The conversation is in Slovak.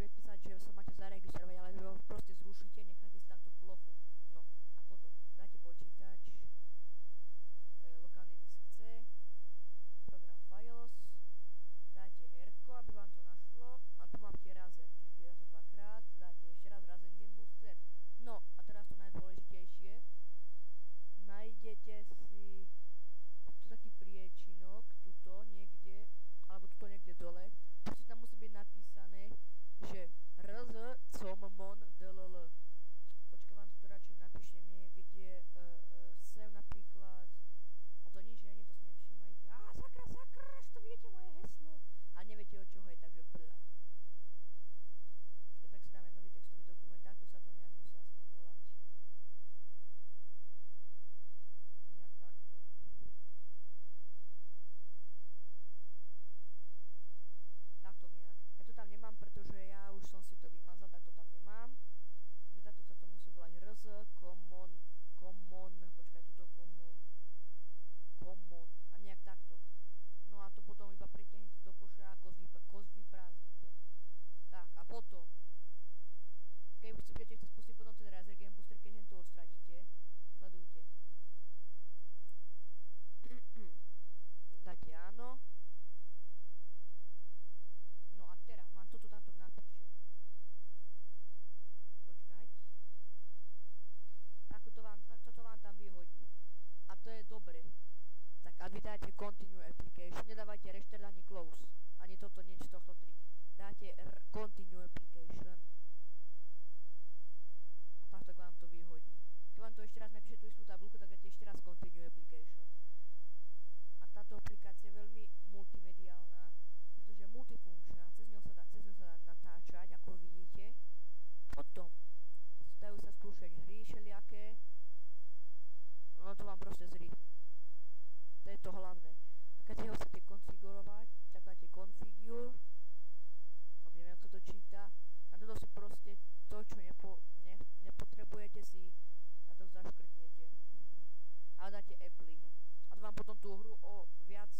bude písať, že sa máte zaregistrovať, ale ho proste zrušíte, necháte si takto plochu. No a potom dáte počítač, lokálny disk C, program Files, dáte R-ko, aby vám to našlo a tu máte Razer, kliknete na to dvakrát, dáte ešte raz Razer Game Booster. No a teraz to najdôležitejšie, nájdete si tu taký priečinok, tuto niekde, alebo tuto niekde dole, proste tam musí byť napísané, že rzcommon dll. Počkaj, vám to radšej napíšem niekde, sem napríklad, o to nič nie, to si nevšímajte. Sakra, že to viete moje heslo. A neviete od čoho je, takže blá. Počkaj, tak si dáme nový textový dokument, takto sa to nejak musí aspoň volať. Nejak takto. Takto nejak. Ja to tam nemám, pretože ja už som si to vymazal, tak to tam nemám. Takže takto sa to musí volať rzcommon, počkaj, tuto common a nejak takto. No a to potom iba pritiahnete do koša a kos vyprázdnite. Tak a potom, keď si budete chcieť spustiť potom ten Razer Game Booster, keď to odstraníte, sledujte. Dáte áno. No a teraz vám toto takto napíše. Počkať. Toto vám tam vyhodí. A to je dobre. Tak a vy dáte Continue Application. Nedávajte Restart ani Close. Ani toto, nič z tohto 3. Dáte Continue Application. A takto vám to vyhodí. Keď vám to ešte raz napíše tú istú tabulku, tak dáte ešte raz Continue Application. A táto aplikácia je veľmi multimediálna, pretože je multifunkčná, cez ňou sa dá natáčať, ako vidíte. Potom dajú sa spúšťať hry všelijaké, no to vám proste zrýchli. To je to hlavné. A keď si ho chcete konfigurovať, tak dáte configure, neviem, jak sa to číta, na toto si proste to, čo nepotrebujete, si na to zaškrtnete. A dáte apply. A to vám potom tú hru o viac